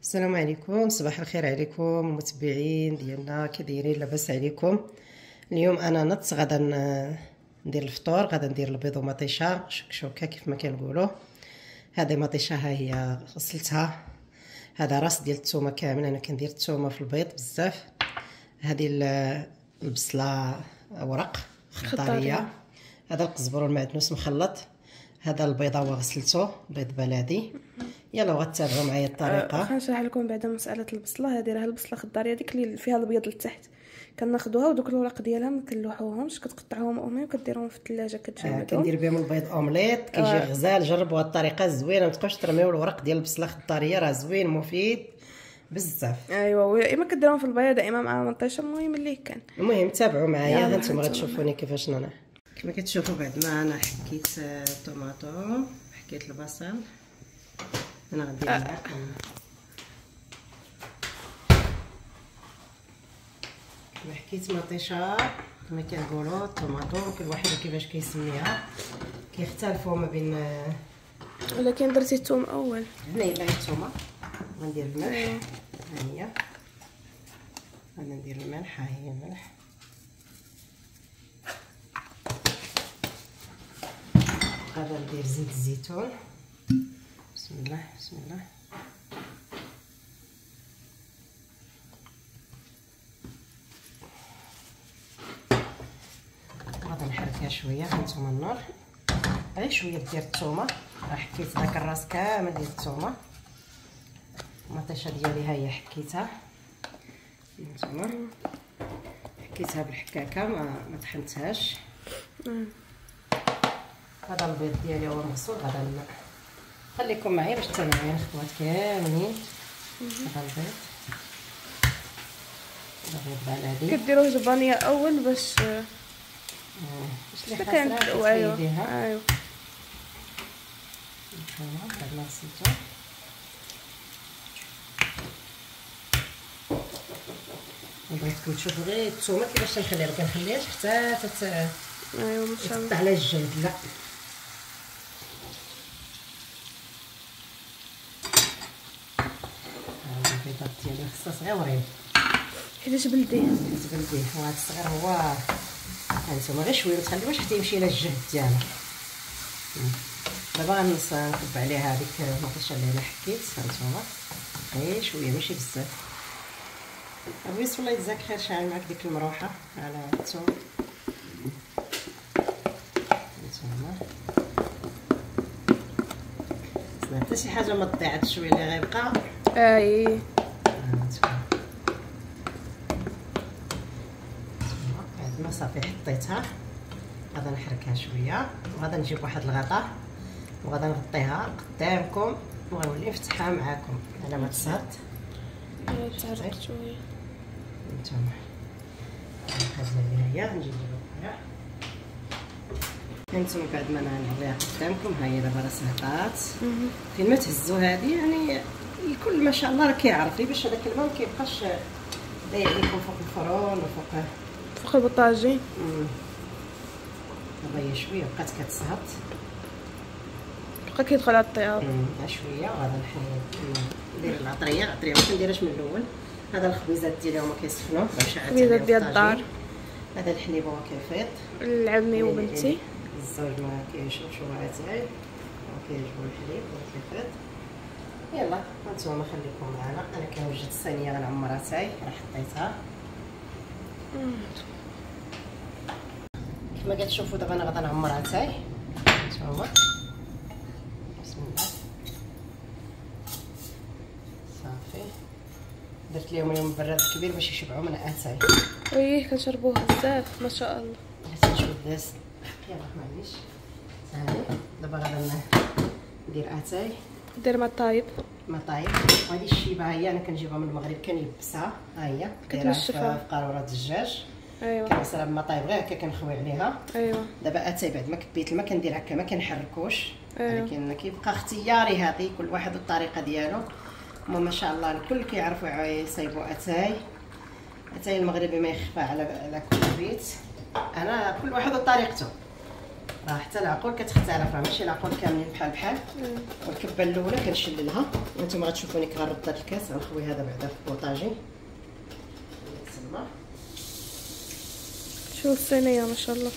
السلام عليكم، صباح الخير عليكم المتابعين ديالنا، كي دايرين؟ لاباس عليكم؟ اليوم انا نط غادا ندير الفطور. غادا ندير البيض ومطيشه شكشوكه كيف ما كنقولوا. هذه مطيشه ها هي غسلتها. هذا راس ديال الثومه كامل، انا كندير الثومه في البيض بزاف. هذه البصله ورق خضاريه. هذا القزبر والمعدنوس مخلط. هذا البيضه هو غسلته بيض بلدي. يلا غتتابعوا معايا الطريقه. غنشرح لكم بعدا مساله البصله. هذه راه البصله خضاريه، ديك اللي فيها الابيض لتحت، كناخذوها ودوك الورق ديالها ما كنلوحوهمش، كتقطعوهم امي وكديرهم في الثلاجه كتجمدهم. كندير بهم البيض اومليط، كيجي غزال. جربوا هاد الطريقه زوينه، ما تبقاوش ترميو الورق ديال البصله الخضاريه، راه زوين مفيد بزاف. ايوا، اما كديرهم في البيض اما مع مطيشه، المهم اللي كان. المهم تابعوا معايا، هانتوما غتشوفوني كيفاش انا كما كتشوفوا. بعد ما انا حكيت الطوماطو، حكيت البصل، انا غندير معاكم كما حكيت مطيشه كما كنقولوا. الطوماطو كل واحد كيفاش كيسميها، كيختلفوا ما بين. ولكن درتي الثوم اول. هنايا باغي الثومه، غندير الملح. ها هي غادي ندير الملح. ها هي الملح. غادي ندير زيت الزيتون. بسم الله بسم الله. غادي نحركها شويه. هانتوما النار غير شويه ديال الثومه. راه حكيت داك الراس كامل ديال الثومه. المطيشه ديالي ها هي حكيتها. هانتوما حكيتها بالحكاكه، ما طحنتهاش. هذا البيض ديالي هو مغسول. غادا خليكم معايا باش تتابعوا الخطوات كاملين. هذا البيض، هذا البيض بلدي. كديروه زبانيه اول باش اللي خاصها. ايوا بعد ما غسلته بغيتكم تشوفوا غير الثومه كيفاش تنخليها. ما كنخليهاش حتى ايوا ان شاء الله تقطع على الجلد، لا. البيضات ديالي خصها صغيورين حيت بلدي. وهذا الصغير هو. هانتوما غير شويه، ما تخليوش حتى يمشي الى الجهد ديالها. دابا غنصب عليها هذيك المطيشه اللي انا حكيت. هانتوما غير شويه ماشي بزاف. بغيت والله يجزاك خير شاعل معاك ديك المروحه على الثوم. هانتوما حتى شي حاجه ما تضيعش، شويه اللي غيبقى. هانتوما بعد ما صافي حطيتها غادا نحركها شويه، وغادا نجيب واحد الغطاء وغادا نغطيها قدامكم، وغنولي نفتحها معاكم على ما تصاد. تعرق شويه. هانتوما الحاجه هي نجيب لها. هانتوما بعد ما نعريها قدامكم، ها هي دابا راه صهطات. فين ما تهزوا هذه يعني الكل ما شاء الله راه كيعرف باش هذاك الماء ما كيبقاش ضايع لكم فوق الفرن وفوق البوطاجي. دابا هي شويه بقات كتصهط، بقى كيدخل على الطياب. شويه. وغادا ندير العطريه ما كنديرهاش من الاول. هذا الخبيزات ديالي هما كيسخنوا باش الخبيزات ديال الدار. هذا الحليب هو كيفيض. لعمي وبنتي الزوج ما كيشربش عتاي، كيعجبو الحليب وكيفيض. يلا هانتوما خليكم معنا. انا كنوجد الصينيه غنعمر عتاي، راه حطيتها كما كتشوفوا. دابا انا غادا نعمر عتاي. هانتوما بسم الله. صافي درت لهم اليوم براد كبير باش يشبعوا من اتاي. وي كنشربوه بزاف ما شاء الله. نشوف الناس. يلا معليش صافي. دابا غادا ندير اتاي، دير مطايب. وهذه الشيبه هي انا كنجيبها من المغرب كنيبسها. ها هي كتنشفها في قاروره الدجاج. ايوا كنغسلها بالمطايب غير هكا كنخوي عليها. ايوا دابا اتاي بعد ما كبيت الماء كندير هكا ما كنحركوش. ولكن كيبقى اختياري، هذه كل واحد والطريقه ديالو. هما ما شاء الله الكل كيعرفوا يصايبوا اتاي. اتاي المغربي ما يخفى على كل بيت. انا كل واحد وطريقته. راه حتى العقول كتختلف، راه ماشي العقول كاملين بحال والكبه الاولى كنشللها. وانتم غتشوفوني كنرد هذا الكاس غنخوي هذا بعدا في البوطاجي. شوف الصينيه ما شاء الله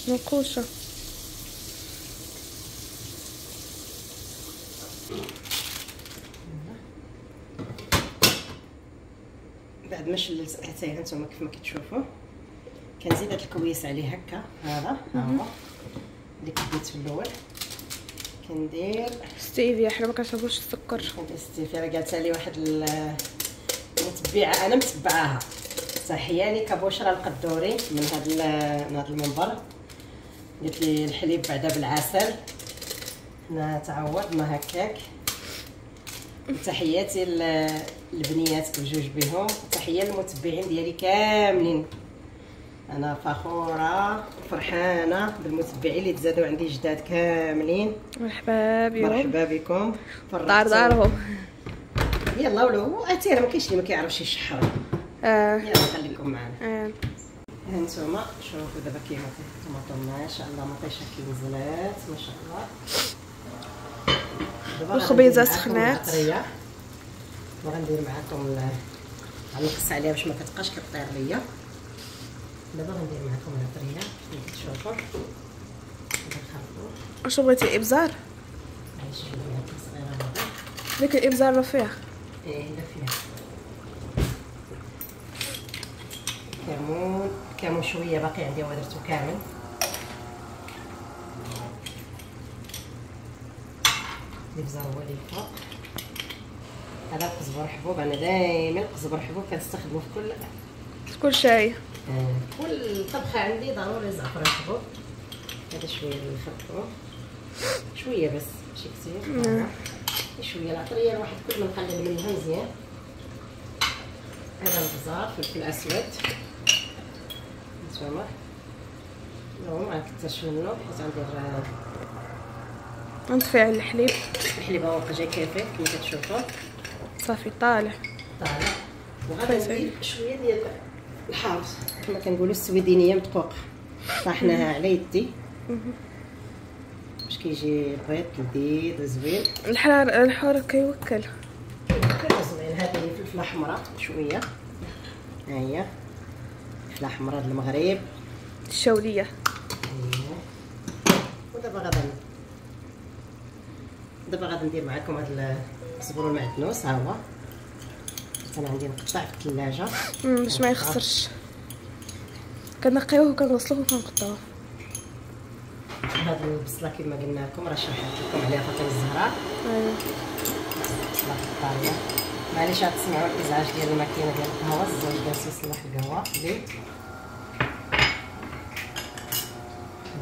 منقوشه. بعد ما شللت حتى هانتوما كيف ما كتشوفوا كنزيد هاد الكويس عليه هكا. هذا ها هو اللي كديت في الاول. كندير ستيفيا، حنا ما كنشربوش السكر. كندير ستيفيا. راه قالت لي واحد المتبعه انا متبعاها، تحياني كبشرى القدوري من هذا المنبر. قالت لي الحليب بعدا بالعسل. حنا تعودنا هكاك. تحياتي للبنيات بجوج بهم، تحيه للمتبعين ديالي كاملين. انا فخوره وفرحانه بالمتبعين اللي تزادوا عندي جداد كاملين. مرحبا بكم. مرحبا بكم. دارهم. يلا ولو عرفتي ما كاينش اللي ما كيعرفش يشحر. يلا خليكم معنا. هانتوما شوفوا دابا كيما الطماطم ما شاء الله مطيشه كي نزلات ما شاء الله. الخبيزه سخنات. وغندير معكم غنقص عليها باش ما كتبقاش كطير ليا. دابا غندير معكم العطريه كيف كتشوفوا. واش بغيتي الابزار؟ شوفوا معكم صغيره هذا. ديك الابزار راه فيها. لا فيها كمون شويه باقي عندي ودرتو كامل. الابزار هو اللي فوق. هذا القزبر حبوب. انا دائما القزبر حبوب كنستخدمه في كل شيء. كل طبخه عندي ضروري زعفران حبوب. هذا شويه اللي نخلطوه شويه بس ماشي كثير. شويه العطريه الواحد كل ما نقلل منها مزيان. هذا البزار فلفل اسود نتوما ما كثرش منه حيت غندير نطفي على الحليب. الحليب هو جاي كافي كما كتشوفوا صافي طالع. وغادي ندير شويه ديال الحارس كما كنقولوا السويدينيه مدقوق. طاحناها على يدي باش كيجي البيض لذيذ وزوين. الحار كيوكل زوين. هذه فلفله حمراء شويه. ها هي فلفله حمراء د المغرب الشوليه. ودابا غادي ندير معكم هذا الصبر والمعدنوس. ها هو انا عندي مقطع في الثلاجه باش ما يخسرش. كنقيوه وكنغسلوه وكنقطعوه. هاد البصله كما قلنا لكم راه شرحت لكم عليها فاطمه الزهراء. البصله في الطاريه. معليش غتسمعوا الازعاج ديال الماكينه ديال القهوه. الزوج جالس يصلح القهوه زيت.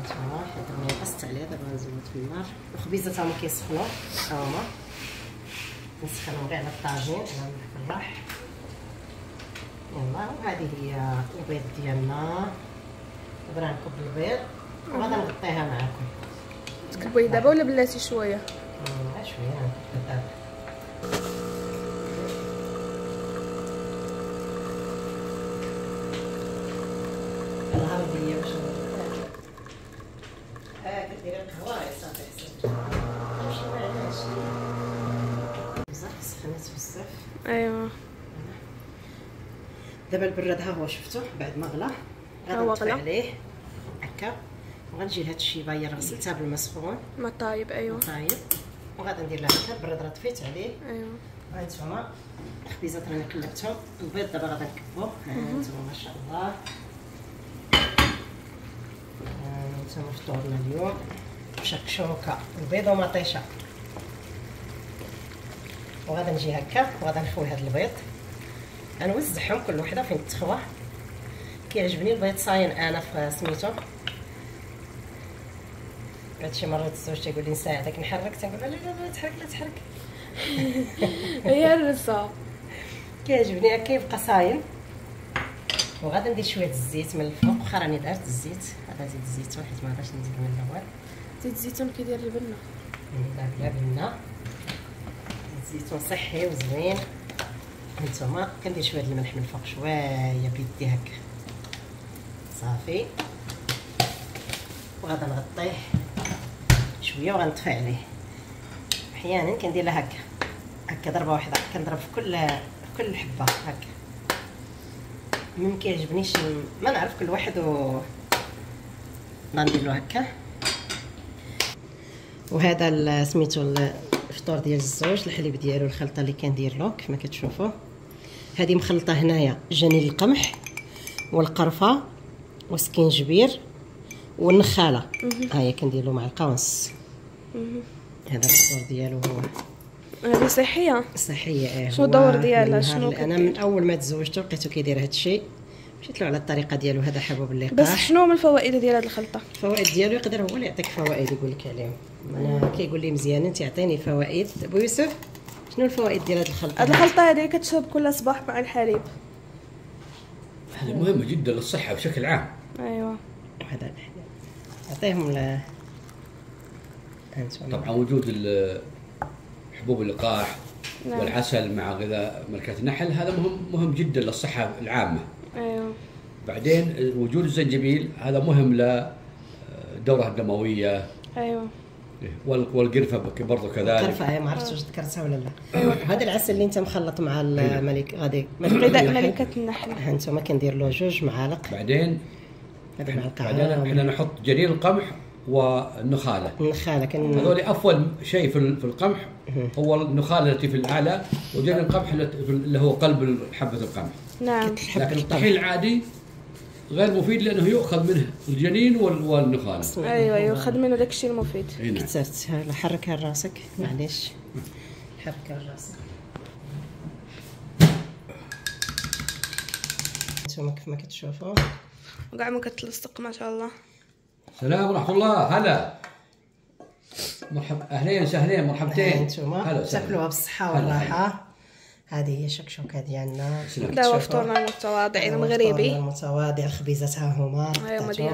نتوما حيت قصت عليها دابا غنزود في النار. الخبيزات هما كيسخنوا هما نسخنهم غير على الطاجين على الفلاح. يلا وهذه هي البيض ديالنا. دابا غنكب البيض وغادي نغطيها معكم. تكبوي دابا ولا بلاتي شويه؟ شويه غنكب دابا. الهربيه باش كديري القهوه صافي حسن. بزاف سخنات بزاف. ايوا دابا البراد ها هو شفتوه بعد ما غلا. غادي نطفي عليه هكا وغنجي لهاد الشيبايه راه غسلتها بالماء سخون. ما طايب. ايوا طايب. وغادي ندير لها هكا. البراد راه طفيت عليه. ايوا هانتوما الخبيزات راني قلبتهم. البيض دابا غادي نكبوه. هانتوما ما شاء الله. هانتوما فطورنا اليوم شكشوكه البيض ومطيشه. وغادي نجي هكا وغادي نخوي هاد البيض غنوزعهم كل وحده فين تخوى. كيعجبني البيض صاين انا في سميتو. بعد شي مرات الزوج تيقول لي نساعدك نحرك تنقول لا لا تحرك لا تحرك. هي الرصه كيعجبني هكا يبقى صاين. وغادي ندير شويه الزيت من الفوق. واخا راني درت الزيت. هذا زيت الزيتون حيت ما غاداش نزيد من الاول. زيت الزيتون كيدير البنه. بلا بنه. الزيتون صحي وزوين. هانتوما كندير شويه الملح من الفوق شويه بيدي هكا صافي. وغادا نغطيه شويه وغنطفي عليه. احيانا كندير لها هكا ضربه واحده، كنضرب في كل حبه هكا. ما كيعجبنيش، ما نعرف كل واحد غندير له هكا. وهذا سميتو الفطور ديال الزوج، الحليب ديالو، الخلطه اللي كندير له كما كتشوفوا. هذه مخلطه هنايا جنين القمح والقرفه والسكينجبير والنخاله. ها هي كندير له معلقه ونص. هذا الفطور ديالو هو. هذه صحيه صحيه. شنو الدور ديالها؟ شنو انا من اول ما تزوجت لقيتو كيدير هذا الشيء، مشيت له على الطريقه ديالو. هذا حبوب اللقاح. بس شنو من الفوائد ديال هذه الخلطه؟ الفوائد ديالو يقدر هو اللي يعطيك فوائد، يقول لك عليهم. انا كيقول لي مزيان انت عطيني فوائد. بو يوسف شنو الفوائد ديال هذه الخلطه؟ هذه الخلطه هذه كتشرب كل صباح مع الحليب. هذه مهمه جدا للصحه بشكل عام. ايوه. هذا يعطيهم طبعا وجود حبوب اللقاح والعسل مع غذاء ملكات النحل هذا مهم جدا للصحه العامه. ايوه. بعدين وجود الزنجبيل هذا مهم للدوره الدمويه. ايوه. والقرفه برضه كذلك. القرفه ما عرفتش واش ذكرتها ولا لا. هذا العسل اللي انت مخلط مع الملك غادي غذاء ملكه النحل. ها انتم كندير له 2 معالق. بعدين احنا نحط جرير القمح والنخاله. هذول افضل شيء في القمح هو النخاله التي في الاعلى، وجرير القمح اللي هو قلب حبه القمح. نعم. لكن الطحين العادي غير مفيد لانه يؤخذ منه الجنين والنخاله. ايوه يؤخذ منه داك الشيء المفيد. كثرت حركها راسك معليش. حركها راسك. انتم كيف ما كتشوفوا وكاع ما كتلصق ما شاء الله. السلام ورحمه الله. هلا مرحبا، اهلين وسهلين، مرحبتين. انتم تاكلوها بالصحه والراحه. هذه هي الشكشوكه ديالنا. هذا هو فطورنا المتواضع المغربي. المتواضع. الخبيزات ها هما.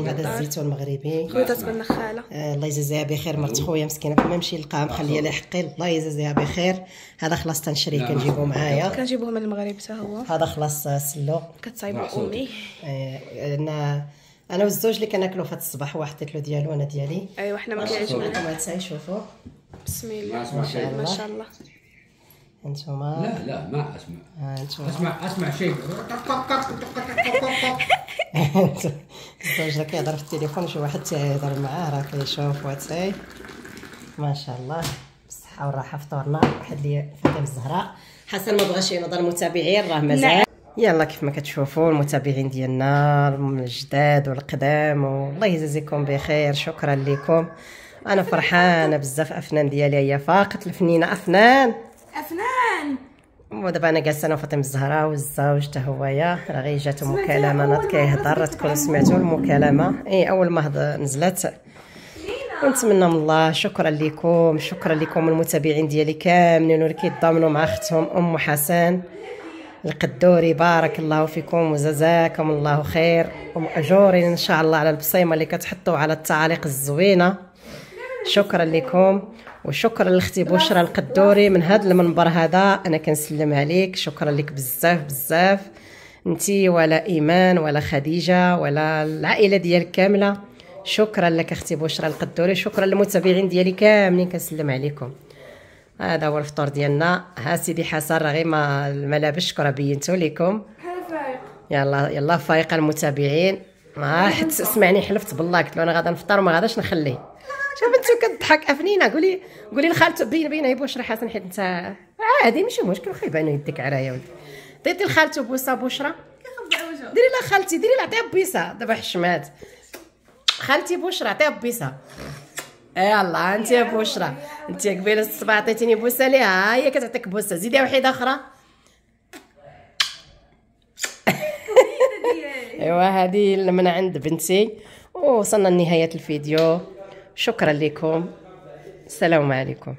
هذا الزيتون المغربي. خبيزات بالنخاله. الله يجازيها بخير. مرت خويا مسكينه ما نمشي نلقاها مخليه لي حقي. الله يجازيها بخير. هذا خلاص تنشريه كنجيبو معايا. كنجيبوه من المغرب حتى هو. هذا خلاص سلو كتصايبو امي. انا والزوج اللي كناكلو في الصباح، واحد حطيت له ديالو وانا ديالي. ايوا حنا ما كيعجبنا. هما شوفوا بسم الله ما شاء الله. انتوما لا ما اسمع. اسمع شيء. الزوج راه كيهضر في التليفون، شي واحد تيهضر معاه راه كيشوف واتاي. ما شاء الله بالصحه والراحه. فطورنا واحد اللي فاطمه الزهراء. حسن ما بغاش ينظر المتابعين راه مازال. يلا كيف ما كتشوفوا المتابعين ديالنا الجداد والقدام، والله يجازيكم بخير. شكرا لكم. انا فرحانه بزاف. افنان ديالي هي فاقت الفنينه افنان. ودابا انا جالسه انا وفاطمه الزهراء والزوج حتى هويا. راه غير جاتو مكالمه ناض كيهضر. تكونوا سمعتوا المكالمه. اول ما نزلت. ونتمنى من الله. شكرا لكم المتابعين ديالي كاملين واللي كيتضامنوا مع اختهم حسن القدوري. بارك الله فيكم وجزاكم الله خير، ومأجورين ان شاء الله على البصيمه اللي كتحطوا على التعاليق الزوينه. شكرا لكم. وشكرا لاختي بشرى القدوري من هذا المنبر هذا. انا كنسلم عليك. شكرا لك بزاف انتي ولا ايمان ولا خديجه ولا العائله ديالك كامله. شكرا لك اختي بشرى القدوري. شكرا للمتابعين ديالي كاملين كنسلم عليكم. هذا هو الفطور ديالنا. ها سيدي حسن راه غير ما الملابس راه بينتو لكم. يلا فايقه المتابعين. ما حد سمعني حلفت بالله قلت له انا غادا نفطر وما غاداش نخليه. شوف انت كتضحك افنينه. قولي لخالته بين بشرى حسن حيت انت عادي ماشي مشكل. خايب انا يديك عرايا ولدي. ديتي لخالته بوسه بشرى. ديري لها خالتي ديري لها عطيها بيسه دابا حشمات. خالتي بشرى عطيها بيسه. يلا انت يا بشرى انت قبيله الصباح عطيتيني بوسه ليها. هي كتعطيك بوسه. زيدي وحده اخرى. ايوا هذه من عند بنتي. وصلنا لنهايه الفيديو. شكرا لكم. السلام عليكم.